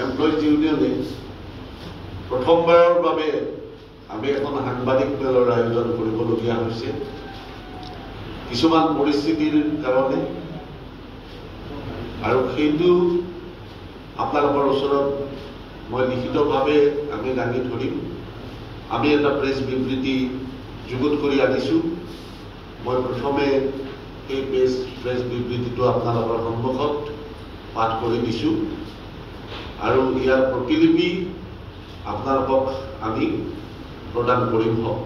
Employees ইউনিয়নে প্ৰথমবাৰৰ বাবে আমি এখন সাংবাদিক মেলৰ আয়োজন কৰিবলগীয়া হৈছে কিছুমান পৰিস্থিতিৰ কাৰণে আৰু সেইটো আপোনালোকৰ ওচৰত মই লিখিতভাৱে আমি দাঙি ধৰিম আমি এটা প্ৰেছ বিবৃতি যুগুত কৰি আনিছোঁ মই প্ৰথমে এই প্ৰেছ বিবৃতিটো আপোনালোকৰ সন্মুখত পাঠ কৰি দিছোঁ আৰু ইয়াৰ প্ৰতিলিপি আপোনালোকক আমি প্ৰদান কৰিম হওক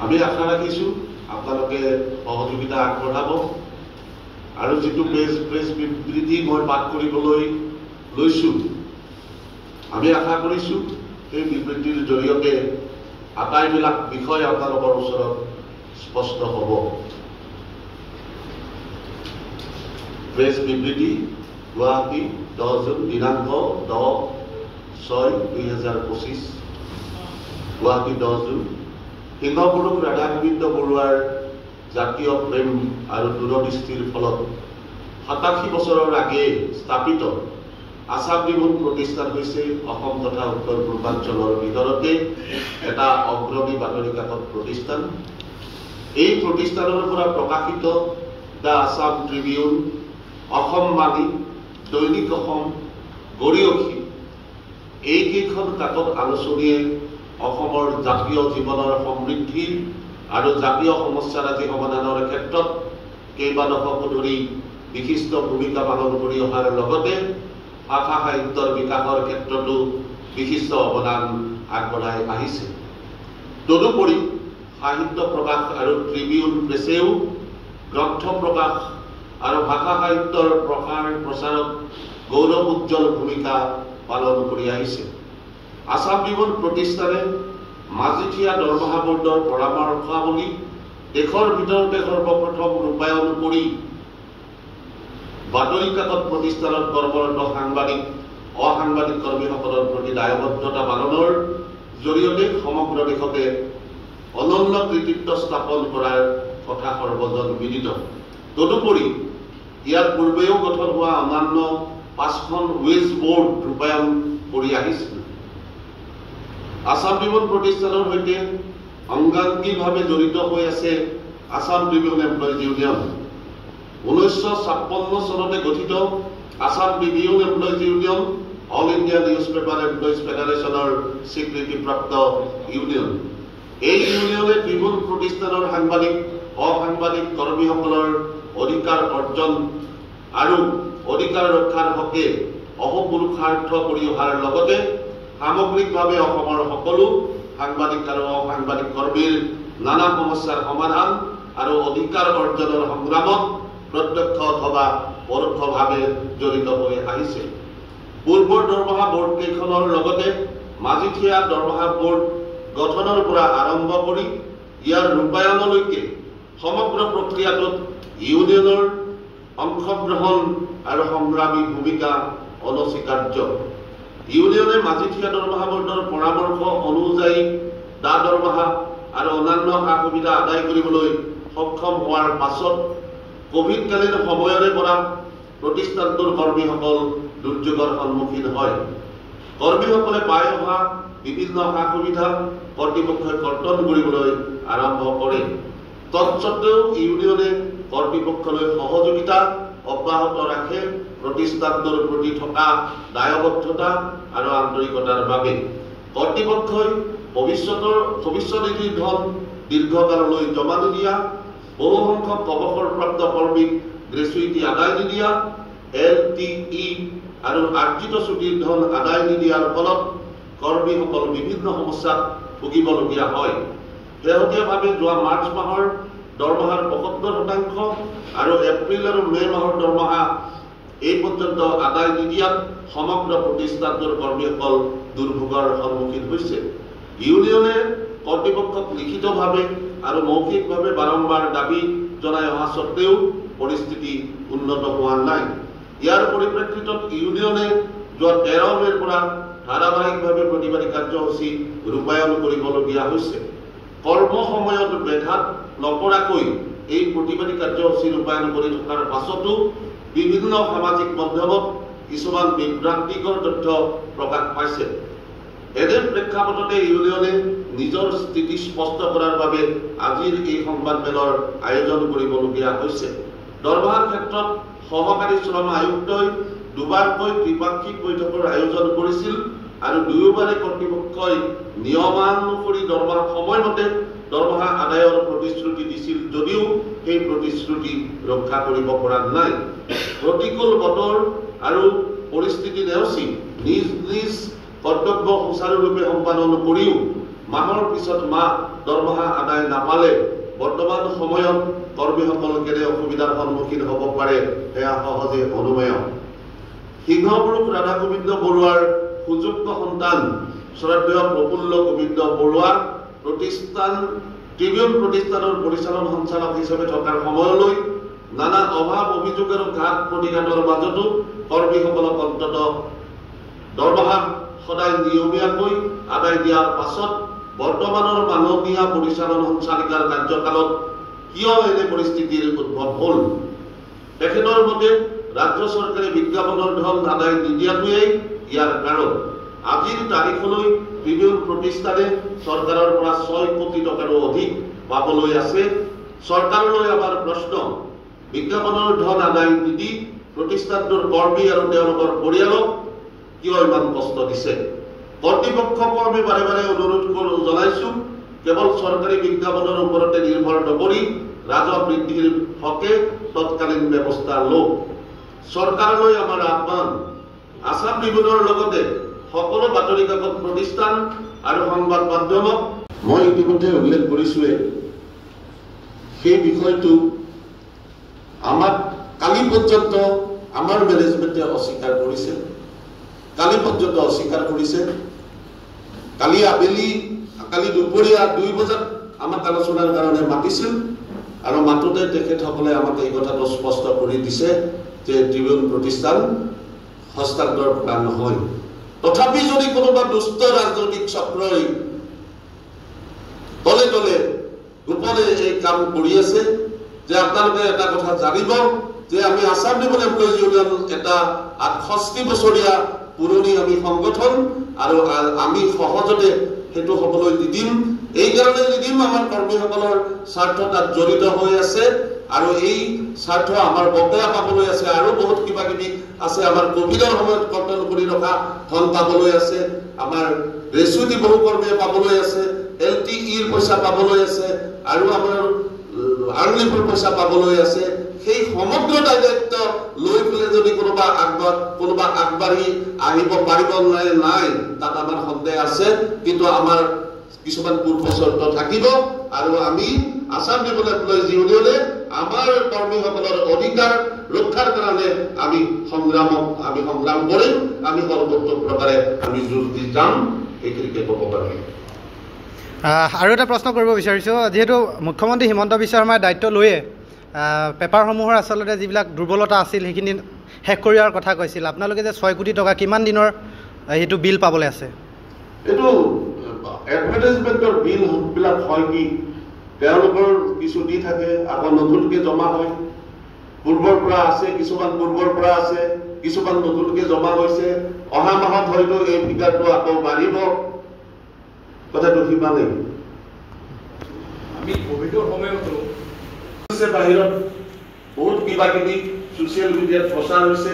আমি আশা ৰাখিছোঁ আপোনালোকে সহযোগিতা আগবঢ়াব আৰু যেটো প্ৰেছ বিবৃতি মই পাঠ কৰিবলৈ লৈছোঁ আমি আশা কৰিছোঁ এই বিবৃতিৰ জৰিয়তে আটাইবিলাক বিষয় আপোনালোকৰ ওচৰত স্পষ্ট হ'ব প্ৰেছ বিবৃতি গুৱাহাটী 10 জুন দিনাংক 10/6/2025 গুৱাহাটী 10 জুন সিংহপুৰুষ ৰাধা গোবিন্দ বৰুৱাৰ জাতীয় প্ৰেম আৰু দূৰদৃষ্টিৰ ফলত 87 বছৰৰ আগে স্থাপিত আসাম ট্ৰিবিউন প্ৰতিষ্ঠান হৈছে অসম তথা উত্তৰ পূৰ্বাঞ্চলৰ ভিতৰতে এটা অগ্ৰণী বাতৰি কাকত প্ৰতিষ্ঠান এই প্ৰতিষ্ঠানৰ পৰা প্ৰকাশিত দা আসাম ট্ৰিবিউন অসমবাণী দৈনিক অসম গৰিয়সী এইকেইখন কাকত আলোচনীয়ে অসমৰ জাতীয় জীৱনৰ সমৃদ্ধি আৰু জাতীয় সমস্যাৰাজি সমাধানৰ ক্ষেত্ৰত কেইবা দশকো ধৰি বিশিষ্ট ভূমিকা পালন কৰি অহাৰ লগতে ভাষা সাহিত্যৰ বিকাশৰ ক্ষেত্ৰতো বিশিষ্ট অৱদান আগবঢ়াই আহিছে তদুপৰি সাহিত্য প্ৰকাশ আৰু ট্ৰিবিউন প্ৰেছেও গ্ৰন্থ প্ৰকাশ আৰু ভাষা সাহিত্যৰ প্ৰচাৰত গৌৰৱ উজ্জ্বল ভূমিকা পালন কৰি আহিছে আসাম ট্ৰিবিউন প্ৰতিষ্ঠানে মাজিথিয়া দৰমহা বোৰ্ডৰ পৰামৰ্শাৱলী দেশৰ ভিতৰতে সৰ্বপ্ৰথম ৰূপায়ণ কৰি বাতৰি কাকত প্ৰতিষ্ঠানত কৰ্মৰত সাংবাদিক অসাংবাদিক কৰ্মীসকলৰ প্ৰতি দায়বদ্ধতা পালনৰ জৰিয়তে সমগ্ৰ দেশতে অনন্য কৃতিত্ব স্থাপন কৰাৰ কথা সৰ্বজন বিদিত তদুপৰি ইয়াৰ পূৰ্বেও গঠন হোৱা অন্যান্য 5খন ৱেজ বোৰ্ড ৰূপায়ণ কৰি আহিছিল আসাম ট্ৰিবিউন প্ৰতিষ্ঠানৰ সৈতে অংগাংগীভাৱে জড়িত হৈ আছে আসাম ট্ৰিবিউন এমপ্লয়িজ ইউনিয়ন 1956 চনতে গঠিত Assam tribune employees union all India newspaper employees ফেডাৰেশ্যনৰ স্বীকৃতিপ্ৰাপ্ত ইউনিয়ন এই ইউনিয়নে ট্ৰিবিউন প্ৰতিষ্ঠানৰ সাংবাদিক অসাংবাদিক কৰ্মীসকলৰ অধিকাৰ অৰ্জন আৰু অধিকাৰ ৰক্ষাৰ হকে অহোপুৰুষাৰ্থ কৰি অহাৰ লগতে সামগ্ৰিকভাৱে অসমৰ সকলো সাংবাদিক আৰু অসাংবাদিক কৰ্মীৰ নানা সমস্যাৰ সমাধান আৰু অধিকাৰ অৰ্জনৰ সংগ্ৰামত প্ৰত্যক্ষ অথবা পৰোক্ষভাৱে জড়িত হৈ আহিছে পূৰ্বৰ দৰমহা বোৰ্ড কেইখনৰ লগতে মাজিথিয়া দৰমহা বোৰ্ড গঠনৰ পৰা আৰম্ভ কৰি ইয়াৰ ৰূপায়ণলৈকে সমগ্ৰ প্ৰক্ৰিয়াটোত ইউনিয়নৰ অংশগ্ৰহণ আৰু সংগ্ৰামী ভূমিকা অনস্বীকাৰ্য ইউনিয়নে মাজিথিয়া দৰমহা বোৰ্ডৰ পৰামৰ্শ অনুযায়ী দা দৰমহা আৰু অন্যান্য সা সুবিধা আদায় কৰিবলৈ সক্ষম হোৱাৰ পাছত কোভিডকালীন সময়ৰে পৰা প্ৰতিষ্ঠানটোৰ কৰ্মীসকল দুৰ্যোগৰ সন্মুখীন হয় কৰ্মীসকলে পাই অহা বিভিন্ন সা সুবিধা কৰ্তৃপক্ষই কৰ্তন কৰিবলৈ আৰম্ভ কৰে তৎসত্ত্বেও ইউনিয়নে কৰ্তৃপক্ষলৈ সহযোগিতা অব্যাহত ৰাখে প্ৰতিষ্ঠানটোৰ প্ৰতি থকা দায়বদ্ধতা আৰু আন্তৰিকতাৰ বাবে কৰ্তৃপক্ষই ভৱিষ্যতনিধিৰ ধন দীৰ্ঘকাললৈ জমা নিদিয়া বহু সংখ্যক অৱসৰপ্ৰাপ্ত কৰ্মীক গ্ৰেচুইটি আদায় নিদিয়া LTE আৰু আৰ্জিত ছুটিৰ ধন আদায় নিদিয়াৰ ফলত কৰ্মীসকল বিভিন্ন সমস্যাত ভুগিবলগীয়া হয় শেহতীয়াভাৱে যোৱা মাৰ্চ মাহৰ দৰমহাৰ ৭৫% আৰু এপ্ৰিল আৰু মে মাহৰ দৰমহা এই পৰ্যন্ত আদায় নিদিয়াত সমগ্ৰ প্ৰতিষ্ঠানটোৰ কৰ্মীসকল দুৰ্ভোগৰ সন্মুখীন হৈছে ইউনিয়নে কৰ্তৃপক্ষক লিখিতভাৱে আৰু মৌখিকভাৱে বাৰম্বাৰ দাবী জনাই অহা সত্ত্বেও পৰিস্থিতি উন্নত হোৱা নাই ইয়াৰ পৰিপ্ৰেক্ষিতত ইউনিয়নে যোৱা 13 মেৰ পৰা ধাৰাবাহিকভাৱে প্ৰতিবাদী কাৰ্যসূচী ৰূপায়ণ কৰিবলগীয়া হৈছে কৰ্ম সময়ত ব্যাঘাত নপৰাকৈ এই প্ৰতিবাদী কাৰ্যসূচী ৰূপায়ণ কৰি থকাৰ পাছতো বিভিন্ন সামাজিক মাধ্যমত কিছুমান বিভ্ৰান্তিকৰ তথ্য প্ৰকাশ পাইছে। এনে প্ৰেক্ষাপটতে ইউনিয়নে নিজৰ স্থিতি স্পষ্ট কৰাৰ বাবে আজিৰ এই সংবাদমেলৰ আয়োজন কৰিবলগীয়া হৈছে। দৰমহাৰ ক্ষেত্ৰত সহকাৰী শ্ৰম আয়ুক্তই দুবাৰকৈ ত্ৰিপাক্ষিক বৈঠকৰ আয়োজন কৰিছিল আৰু দুয়োবাৰে কৰ্তৃপক্ষই নিয়মানুসৰি দৰমহা সময়মতে দৰমহা আদায়ৰ প্ৰতিশ্ৰুতি দিছিল যদিও সেই প্ৰতিশ্ৰুতি ৰক্ষা কৰিব পৰা নাই। প্ৰতিকূল বতৰ আৰু পৰিস্থিতি নেওচি নিজ নিজ কৰ্তব্য সুচাৰুৰূপে সম্পাদন কৰিও মাহৰ পিছত মাহ দৰমহা আদায় নাপালে বৰ্তমান সময়ত কৰ্মীসকল কেনে অসুবিধাৰ সন্মুখীন হ'ব পাৰে সেয়া সহজে অনুমেয়। সিংহপুৰুষ ৰাধা গোবিন্দ বৰুৱাৰ সুযোগ্য সন্তান শ্ৰদ্ধেয় প্ৰফুল্ল গোবিন্দ বৰুৱা ট্ৰিবিউন প্ৰতিষ্ঠানৰ পৰিচালন সঞ্চালক হিচাপে থকাৰ সময়লৈ নানা অভাৱ অভিযোগ আৰু ঘাট প্ৰতিঘাতৰ মাজতো কৰ্মীসকলক অন্ততঃ দৰমহা সদায় নিয়মীয়াকৈ আদায় দিয়াৰ পাছত বৰ্তমানৰ মাননীয় পৰিচালন সঞ্চালিকাৰ কাৰ্যকালত কিয় এনে পৰিস্থিতিৰ উদ্ভৱ হ'ল? তেখেতৰ মতে ৰাজ্য চৰকাৰে বিজ্ঞাপনৰ ধন আদায় নিদিয়াটোৱেই ইয়াৰ কাৰণ। আজিৰ তাৰিখলৈ ট্ৰিবিউন প্ৰতিষ্ঠানে চৰকাৰৰ পৰা 6 কোটি টকাৰো অধিক পাবলৈ আছে। চৰকাৰলৈ আমাৰ প্ৰশ্ন, বিজ্ঞাপনৰ ধন আদায় নিদি প্ৰতিষ্ঠানটোৰ কৰ্মী আৰু তেওঁলোকৰ পৰিয়ালক কিয় ইমান কষ্ট দিছে? কৰ্তৃপক্ষকো আমি বাৰে বাৰে অনুৰোধ জনাইছো, কেৱল চৰকাৰী বিজ্ঞাপনৰ ওপৰতে নিৰ্ভৰ নকৰি ৰাজহ বৃদ্ধিৰ হকে তৎকালীন ব্যৱস্থা লওক। চৰকাৰলৈ আমাৰ আহ্বান, আছাম ট্ৰিবিউনৰ লগতে সকলো বাতৰি কাকত প্ৰতিষ্ঠান আৰু সংবাদ মাধ্যমক মই ইতিমধ্যে উল্লেখ কৰিছোৱে, সেই বিষয়টো আমাক কালি পৰ্যন্ত আমাৰ মেনেজমেণ্টে অস্বীকাৰ কৰিছে। কালি আবেলি কালি দুপৰীয়া 2 বজাত আমাক আলোচনাৰ কাৰণে মাতিছিল আৰু মাতোতে তেখেতসকলে আমাক এই কথাটো স্পষ্ট কৰি দিছে যে ট্ৰিবিউন প্ৰতিষ্ঠান হস্তান্তৰ কৰা নহয়। তথাপি যদি কোনোবা দুষ্ট ৰাজনৈতিক চক্ৰই তলে তলে গোপনে এই কাম কৰি আছে, যে আপোনালোকে এটা কথা জানিব যে আমি আছাম ট্ৰিবিউন এমপ্লয়িজ ইউনিয়ন এটা 68 বছৰীয়া পুৰণি আমি সংগঠন আৰু আমি সহজতে সেইটো হ'বলৈ নিদিম। এই কাৰণে নিদিম, আমাৰ কৰ্মীসকলৰ স্বাৰ্থ তাত জড়িত হৈ আছে আৰু এই স্বাৰ্থ আমাৰ বকেয়া পাবলৈ আছে আৰু বহুত কিবা কিবি আছে। আমাৰ কোভিডৰ সময়ত কৰ্তন কৰি ৰখা ধন পাবলৈ আছে, আমাৰ ৰেচুইটি বহু কৰ্মীয়ে পাবলৈ আছে, LTEৰ পইচা পাবলৈ আছে আৰু আমাৰ আৰ্লিফৰ পইচা পাবলৈ আছে। সেই সমগ্ৰ দায়িত্ব লৈ পেলাই যদি কোনোবা আগবাঢ়ি আহিব পাৰিব নাই তাত আমাৰ সন্দেহ আছে, কিন্তু আমাৰ কিছুমান পূৰ্ব চৰ্ত থাকিব আৰু আমি আছাম ট্ৰিবিউন এমপ্লয়িজ ইউনিয়নে আমাৰ কৰ্মীসকলৰ অধিকাৰ ৰক্ষাৰ কাৰণে আমি সংগ্ৰাম কৰিম, আমি সৰ্বোচ্চ প্ৰকাৰে আমি যুঁজ দি যাম, এইখিনিকে ক'ব পাৰিম। আৰু এটা প্ৰশ্ন কৰিব বিচাৰিছোঁ, যিহেতু মুখ্যমন্ত্ৰী হিমন্ত বিশ্ব শৰ্মাই দায়িত্ব লৈয়ে পেপাৰসমূহৰ আচলতে যিবিলাক দুৰ্বলতা আছিল সেইখিনি শেষ কৰিয়াৰ কথা কৈছিল, আপোনালোকে যে 6 কোটি টকা কিমান দিনৰ সেইটো বিল পাবলৈ আছে? এইটো এডভাৰটাইজমেণ্টৰ বিলবিলাক হয় কি, তেওঁলোকৰ কিছু দি থাকে, আকৌ নতুনকৈ জমা হয়, পূৰ্বৰ পৰা আছে, কিছুমান পূৰ্বৰ পৰা আছে, কিছুমান নতুনকৈ জমা হৈছে, অহা মাহত হয়তো এই ফিগাৰটো আকৌ বাঢ়িব, কথাটো সিমানেই। আমি কোভিডৰ সময়তো বাহিৰত বহুত কিবা কিবি ছচিয়েল মিডিয়াত প্ৰচাৰ হৈছে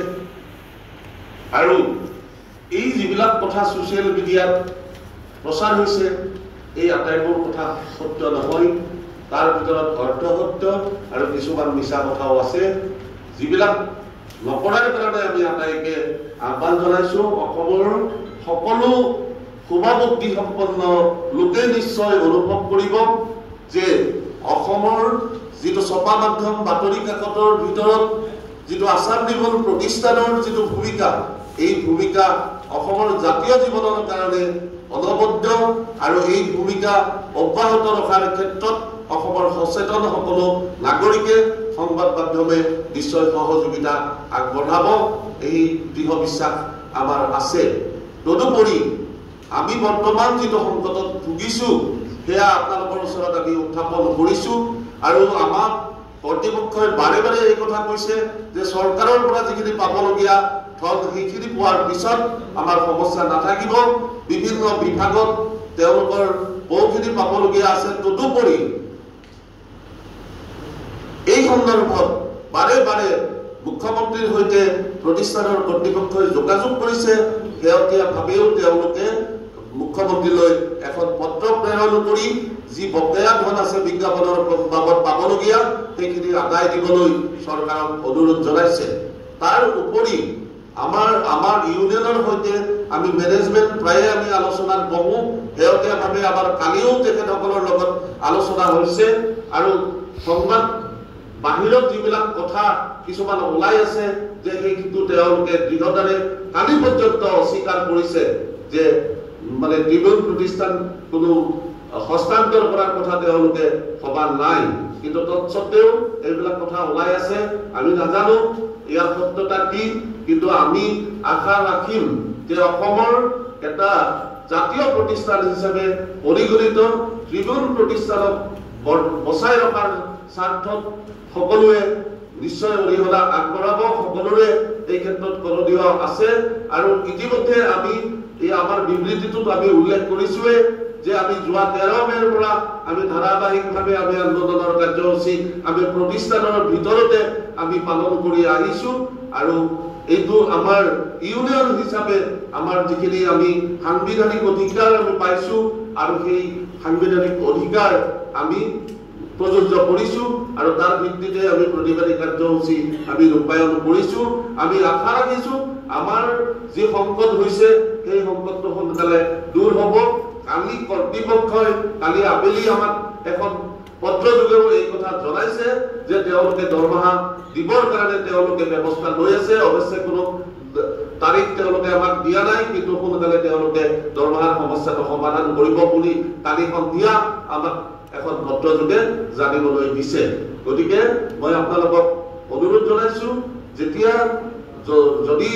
আৰু এই যিবিলাক কথা ছচিয়েল মিডিয়াত প্ৰচাৰ হৈছে এই আটাইবোৰ কথা সত্য নহয়। তাৰ ভিতৰত অৰ্ধ সত্য আৰু কিছুমান মিছা কথাও আছে, যিবিলাক নকৰাৰ কাৰণে আমি আটাইকে আহ্বান জনাইছো। অসমৰ সকলো শুভাবুদ্ধি সম্পন্ন লোকে নিশ্চয় অনুভৱ কৰিব যে অসমৰ যিটো ছপা মাধ্যম বাতৰি কাকতৰ ভিতৰত যিটো আছাম ট্ৰিবিউন প্ৰতিষ্ঠানৰ যিটো ভূমিকা, এই ভূমিকা অসমৰ জাতীয় জীৱনৰ কাৰণে অনবদ্য আৰু এই ভূমিকা অব্যাহত ৰখাৰ ক্ষেত্ৰত অসমৰ সচেতন সকলো নাগৰিকে সংবাদ মাধ্যমে নিশ্চয় সহযোগিতা আগবঢ়াব, এই দৃঢ় বিশ্বাস আমাৰ আছে। তদুপৰি আমি বৰ্তমান যিটো সংকটত ভুগিছো সেয়া আপোনালোকৰ ওচৰত আমি উত্থাপন কৰিছো আৰু আমাক কৰ্তৃপক্ষই বাৰে বাৰে এই কথা কৈছে যে চৰকাৰৰ পৰা যিখিনি পাবলগীয়া ফল সেইখিনি পোৱাৰ পিছত আমাৰ সমস্যা নাথাকিব। বিভিন্ন বিভাগত তেওঁলোকৰ বহুখিনি পাবলগীয়া আছে। তদুপৰি এই সন্দৰ্ভত বাৰে বাৰে মুখ্যমন্ত্ৰীৰ সৈতে প্ৰতিষ্ঠানৰ কৰ্তৃপক্ষই যোগাযোগ কৰিছে। শেহতীয়াভাৱেও তেওঁলোকে মুখ্যমন্ত্ৰীলৈ এখন পত্ৰ প্ৰেৰণ কৰি যি বকেয়া ধন আছে বিজ্ঞাপনৰ বাবদ পাবলগীয়া সেইখিনি আদায় দিবলৈ চৰকাৰক অনুৰোধ জনাইছে। তাৰ উপৰি আমাৰ ইউনিয়নৰ সৈতে আমি মেনেজমেণ্ট প্ৰায়ে আমি আলোচনাত বহো। শেহতীয়াভাৱে আমাৰ কালিও তেখেতসকলৰ লগত আলোচনা হৈছে আৰু সংবাদ বাহিৰত যিবিলাক কথা কিছুমান ওলাই আছে যে সেইটো তেওঁলোকে দৃঢ়তাৰে কালি পৰ্যন্ত অস্বীকাৰ কৰিছে যে মানে ট্ৰিবিউন প্ৰতিষ্ঠান কোনো হস্তান্তৰ কৰাৰ কথা তেওঁলোকে ভবা নাই। কিন্তু তৎসত্ত্বেও এইবিলাক কথা ওলাই আছে। আমি নাজানো ইয়াৰ সত্যতা কি, কিন্তু আমি আশা ৰাখিম যে অসমৰ এটা জাতীয় প্ৰতিষ্ঠান হিচাপে পৰিগণিত ট্ৰিবিউন প্ৰতিষ্ঠানক বচাই ৰখাৰ স্বাৰ্থত সকলোৱে নিশ্চয় অৰিহণা আগবঢ়াব। সকলোৰে এই ক্ষেত্ৰত কৰণীয় আছে আৰু ইতিমধ্যে আমি এই আমাৰ বিবৃতিটোত আমি উল্লেখ কৰিছোৱে যে আমি যোৱা 13 মেৰ পৰা আমি ধাৰাবাহিকভাৱে আমি আন্দোলনৰ কাৰ্যসূচী আমি প্ৰতিষ্ঠানৰ ভিতৰতে আমি পালন কৰি আহিছো আৰু এইটো আমাৰ ইউনিয়ন হিচাপে আমাৰ যিখিনি আমি সাংবিধানিক অধিকাৰ আমি পাইছো আৰু সেই সাংবিধানিক অধিকাৰ আমি প্ৰযোজ্য কৰিছো আৰু তাৰ ভিত্তিতে আমি প্ৰতিবাদী কাৰ্যসূচী আমি ৰূপায়ণ কৰিছো। আমি আশা ৰাখিছো আমাৰ যি সংকট হৈছে সেই সংকটটো সোনকালে দূৰ হ'ব। কালি কৰ্তৃপক্ষই কালি আবেলি আমাক এখন পত্ৰ যোগেও এই কথা জনাইছে যে তেওঁলোকে দৰমহা দিবৰ কাৰণে তেওঁলোকে ব্যৱস্থা লৈ আছে। অৱশ্যে কোনো তাৰিখ তেওঁলোকে আমাক দিয়া নাই, কিন্তু সোনকালে তেওঁলোকে দৰমহাৰ সমস্যাটো সমাধান কৰিব বুলি কালি সন্ধিয়া আমাক এখন পত্ৰ যোগে জানিবলৈ দিছে। গতিকে মই আপোনালোকক অনুৰোধ জনাইছো যেতিয়া যদি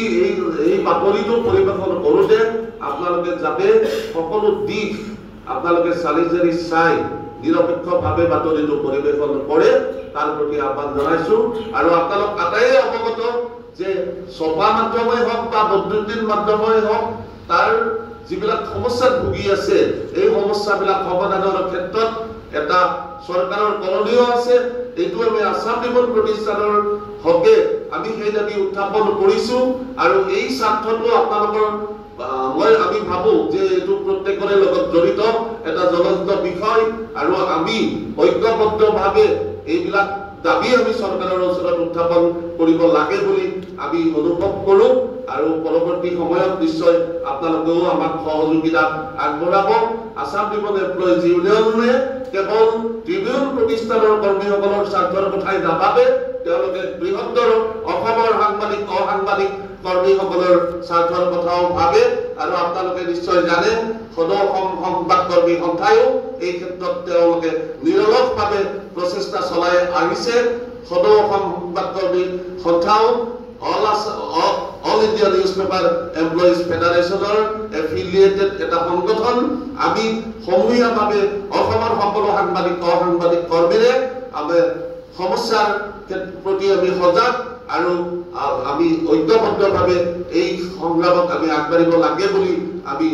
এই বাতৰিটো পৰিৱেশন কৰোঁতে আপোনালোকে যাতে সকলো দিশ আপোনালোকে চালি জাৰি চাই নিৰপেক্ষভাৱে বাতৰিটো পৰিৱেশন কৰে তাৰ প্ৰতি আহ্বান জনাইছো। আৰু আপোনালোক আটাইয়ে অৱগত যে সভা মাধ্যমেই হওক বা বৈদ্যুতিন মাধ্যমেই হওক তাৰ যিবিলাক সমস্যাত ভুগি আছে এই সমস্যাবিলাক সমাধানৰ ক্ষেত্ৰত এটা চৰকাৰৰ কৰণীয় আছে। এইটো আমি আসাম ট্ৰিবিউন প্ৰতিষ্ঠানৰ হকে আমি সেই দাবী উত্থাপন কৰিছো আৰু এই স্বাৰ্থটো আপোনালোকৰ আমি ভাবো যে এইটো প্ৰত্যেকৰে লগত জড়িত এটা জ্বলন্ত বিষয় আৰু আমি ঐক্যবদ্ধভাৱে এইবিলাক দাবী আমি চৰকাৰৰ ওচৰত উত্থাপন কৰিব লাগে বুলি আমি অনুভৱ কৰো আৰু পৰৱৰ্তী সময়ত নিশ্চয় আপোনালোকেও আমাক সহযোগিতা আগবঢ়াব। আসাম ট্ৰিবিউন এমপ্লয়িজ ইউনিয়নে কেৱল ট্ৰিবিউন প্ৰতিষ্ঠানৰ কৰ্মীসকলৰ স্বাৰ্থৰ কথাই নাভাবে, তেওঁলোকে বৃহত্তৰ অসমৰ সাংবাদিক অসাংবাদিক কৰ্মীসকলৰ স্বাৰ্থৰ কথাও ভাবে। আৰু আপোনালোকে নিশ্চয় জানে সদৌ অসম সংবাদ কৰ্মী সন্থায়ো এই ক্ষেত্ৰত তেওঁলোকে নিৰলসভাৱে প্ৰচেষ্টা চলাই আহিছে। সদৌ অসম সংবাদ কৰ্মী সন্থাও all India newspaper employees ফেডাৰেশ্যনৰ এফিলিয়েটেড এটা সংগঠন। আমি সমূহীয়াভাৱে অসমৰ সকলো সাংবাদিক অসাংবাদিক কৰ্মীৰে আমি সমস্যাৰ প্ৰতি আমি সজাগ আৰু আমি ঐক্যবদ্ধভাৱে এই সংগ্ৰামত আমি আগবাঢ়িব লাগে বুলি আমি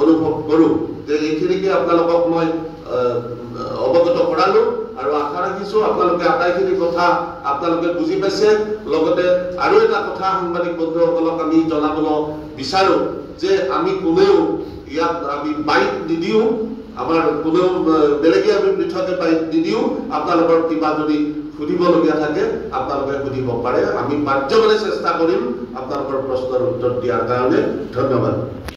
অনুভৱ কৰো। যে এইখিনিকে আপোনালোকক মই অৱগত কৰালো আৰু আশা ৰাখিছো আপোনালোকে আটাইখিনি কথা আপোনালোকে বুজি পাইছে। লগতে আৰু এটা কথা সাংবাদিক বন্ধুসকলক আমি জনাবলৈ বিচাৰো যে আমি কোনেও ইয়াত আমি বাইট নিদিও, আমাৰ কোনেও বেলেগে আমি পৃথকে বাইট নিদিও। আপোনালোকৰ কিবা যদি সুধিবলগীয়া থাকে আপোনালোকে সুধিব পাৰে। আমি বাধ্যমানে চেষ্টা কৰিম আপোনালোকৰ প্ৰশ্নৰ উত্তৰ দিয়াৰ কাৰণে। ধন্যবাদ।